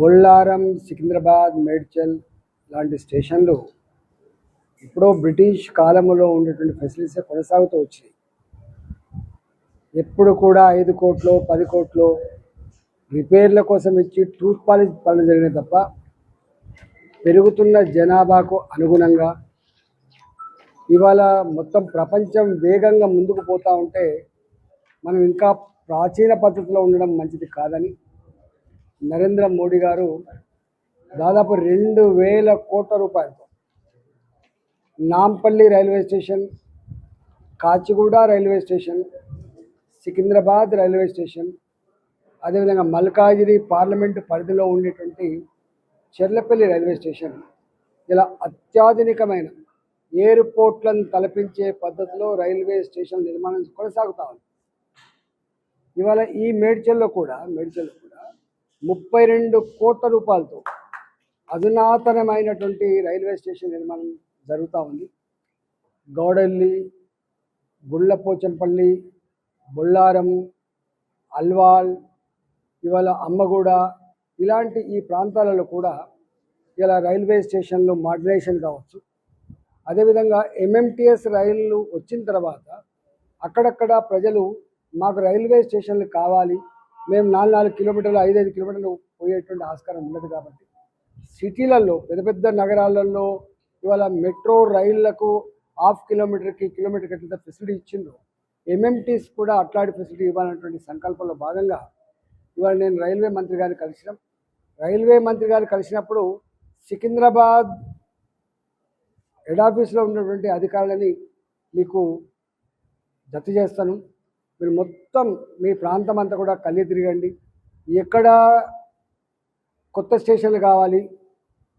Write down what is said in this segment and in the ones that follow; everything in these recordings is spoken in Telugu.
బొల్లారం, సికింద్రాబాద్, మేడ్చల్ లాంటి స్టేషన్లు ఎప్పుడో బ్రిటిష్ కాలంలో ఉండేటువంటి ఫెసిలిటీస్ కొనసాగుతూ వచ్చినాయి. ఎప్పుడు కూడా 5 కోట్లు 10 కోట్లు రిపేర్ల కోసం ఇచ్చి టూత్ పాలిష్ పనులు జరిగినాయి తప్ప పెరుగుతున్న జనాభాకు అనుగుణంగా ఇవాళ మొత్తం ప్రపంచం వేగంగా ముందుకు పోతూ ఉంటే మనం ఇంకా ప్రాచీన పద్ధతిలో ఉండడం మంచిది కాదని నరేంద్ర మోడీ గారు దాదాపు 2,000 కోట్ల రూపాయలతో Nampally railway station, Kacheguda railway station, Secunderabad railway station, అదేవిధంగా మల్కాజిగిరి పార్లమెంటు పరిధిలో ఉండేటువంటి చెర్లపల్లి రైల్వే స్టేషన్ ఇలా అత్యాధునికమైన ఎయిర్పోర్ట్లను తలపించే పద్ధతిలో రైల్వే స్టేషన్ నిర్మాణం కొనసాగుతా ఉంది. ఇవాళ ఈ మేడ్చల్లో కూడా 32 కోట్ల రూపాయలతో అధునాతనమైనటువంటి రైల్వే స్టేషన్ నిర్మాణం జరుగుతూ ఉంది. గౌడల్లి, గుళ్ళపోచంపల్లి, బొల్లారం, అల్వాల్, ఇవాళ అమ్మగూడ ఇలాంటి ఈ ప్రాంతాలలో కూడా ఇలా రైల్వే స్టేషన్లు మోడర్నైజేషన్ కావచ్చు. అదేవిధంగా ఎంఎంటీఎస్ రైళ్ళు వచ్చిన తర్వాత అక్కడక్కడ ప్రజలు మాకు రైల్వే స్టేషన్లు కావాలి, మేము 4 కిలోమీటర్లు 5 కిలోమీటర్లు పోయేటువంటి ఆస్కారం ఉండదు కాబట్టి సిటీలలో పెద్ద పెద్ద నగరాలలో ఇవాళ మెట్రో రైళ్లకు కిలోమీటర్కి ఎట్లా ఫెసిలిటీ ఇచ్చిందో ఎంఎంటీస్ కూడా అట్లాంటి ఫెసిలిటీ ఇవ్వాలన్నటువంటి సంకల్పంలో భాగంగా ఇవాళ నేను రైల్వే మంత్రి గారిని కలిసినప్పుడు సికింద్రాబాద్ హెడ్ ఆఫీస్లో ఉన్నటువంటి అధికారులని మీకు జత చేస్తాను. మీరు మొత్తం మీ ప్రాంతం అంతా కూడా కళ్ళి తిరగండి. ఎక్కడ కొత్త స్టేషన్లు కావాలి,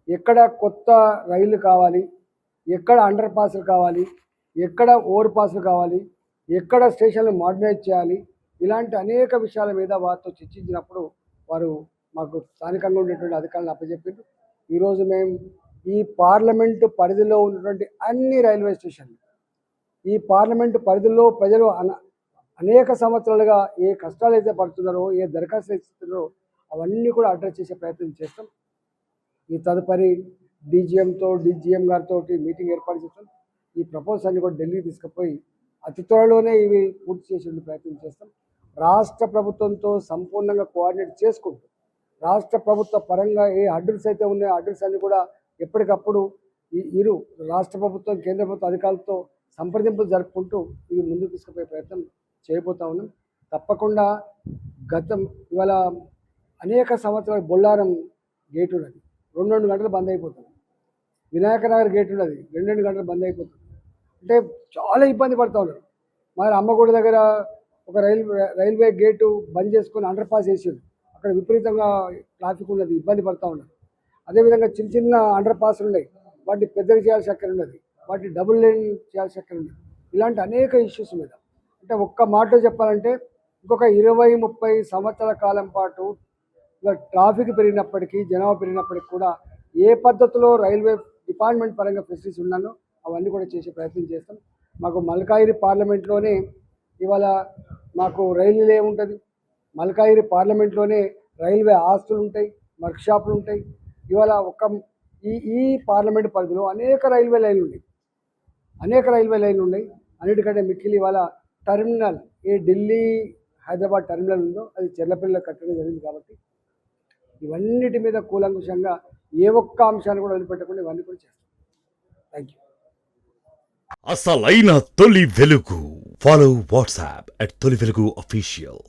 ఎక్కడ కొత్త రైళ్లు కావాలి, ఎక్కడ అండర్ పాస్లు కావాలి, ఎక్కడ ఓవర్ పాస్లు కావాలి, ఎక్కడ స్టేషన్లు మోడర్నైజ్ చేయాలి, ఇలాంటి అనేక విషయాల మీద వారితో చర్చించినప్పుడు వారు మాకు స్థానికంగా ఉండేటువంటి అధికారులను అప్పచెప్పారు. ఈరోజు మేము ఈ పార్లమెంటు పరిధిలో ఉన్నటువంటి అన్ని రైల్వే స్టేషన్లు, ఈ పార్లమెంటు పరిధిలో ప్రజలు అనేక సంవత్సరాలుగా ఏ కష్టాలు అయితే పడుతున్నారో, ఏ దరఖాస్తులు ఇస్తున్నారో అవన్నీ కూడా అడ్రస్ చేసే ప్రయత్నం చేస్తాం. ఈ తదుపరి డీజీఎం గారితో మీటింగ్ ఏర్పాటు చేస్తాం. ఈ ప్రపోజల్ని కూడా ఢిల్లీకి తీసుకుపోయి అతి త్వరలోనే ఇవి పూర్తి చేసే ప్రయత్నం చేస్తాం. రాష్ట్ర ప్రభుత్వంతో సంపూర్ణంగా కోఆర్డినేట్ చేసుకుంటూ రాష్ట్ర ప్రభుత్వ పరంగా ఏ అడ్రస్ అయితే ఉన్నాయో అడ్రస్ అన్ని కూడా ఎప్పటికప్పుడు ఇరు రాష్ట్ర ప్రభుత్వం కేంద్ర ప్రభుత్వ అధికారులతో సంప్రదింపులు జరుపుకుంటూ ఇవి ముందుకు తీసుకుపోయే ప్రయత్నం చేయబోతా ఉన్నాం. తప్పకుండా ఇవాళ అనేక సంవత్సరాలు బొల్లారం గేట్ ఉన్నది, 2 గంటలు బంద్ అయిపోతుంది. వినాయక నగర్ గేట్ ఉన్నది, 2 గంటలు బంద్ అయిపోతుంది. అంటే చాలా ఇబ్బంది పడుతూ ఉన్నారు. మరి అమ్మగూడ దగ్గర ఒక రైల్వే గేటు బంద్ చేసుకొని అండర్ పాస్ వేసారు. అక్కడ విపరీతంగా ట్రాఫిక్ ఉన్నది, ఇబ్బంది పడుతూ ఉన్నారు. అదేవిధంగా చిన్న అండర్ పాస్లు ఉన్నాయి, వాటిని పెద్దగా చేయాల్సి అక్కడ ఉన్నది, వాటిని డబుల్ లేన్ చేయాల్సి అక్కడ ఉన్నది. ఇలాంటి అనేక ఇష్యూస్ మీద అంటే ఒక్క మాటలో చెప్పాలంటే ఇంకొక 20-30 సంవత్సరాల కాలం పాటు ట్రాఫిక్ పెరిగినప్పటికీ జనాభా పెరిగినప్పటికీ కూడా ఏ పద్ధతిలో రైల్వే డిపార్ట్మెంట్ పరంగా ఫెసిలిటీస్ ఉన్నానో అవన్నీ కూడా చేసే ప్రయత్నం చేస్తాం. మాకు మల్కాజిగిరి పార్లమెంట్లోనే ఇవాళ మాకు రైల్వే ఉంటుంది, మల్కాజిగిరి పార్లమెంట్లోనే రైల్వే ఆస్తులు ఉంటాయి, వర్క్షాపులు ఉంటాయి. ఇవాళ ఈ పార్లమెంట్ పరిధిలో అనేక రైల్వే లైన్లు ఉన్నాయి. అన్నిటికంటే మిక్కిలి ఇవాళ టెర్మినల్ ఏ ఢిల్లీ హైదరాబాద్ టెర్మినల్ ఉందో అది చెర్లపల్లిలో కట్టడం జరిగింది. కాబట్టి ఇవన్నిటి మీద కూలంకుషంగా ఏ ఒక్క అంశాన్ని కూడా వదిలిపెట్టకుండా ఇవన్నీ కూడా చేస్తాం. Thank you. అసలైన తొలి వెలుగు. ఫాలో వాట్సాప్ @తొలి వెలుగు official.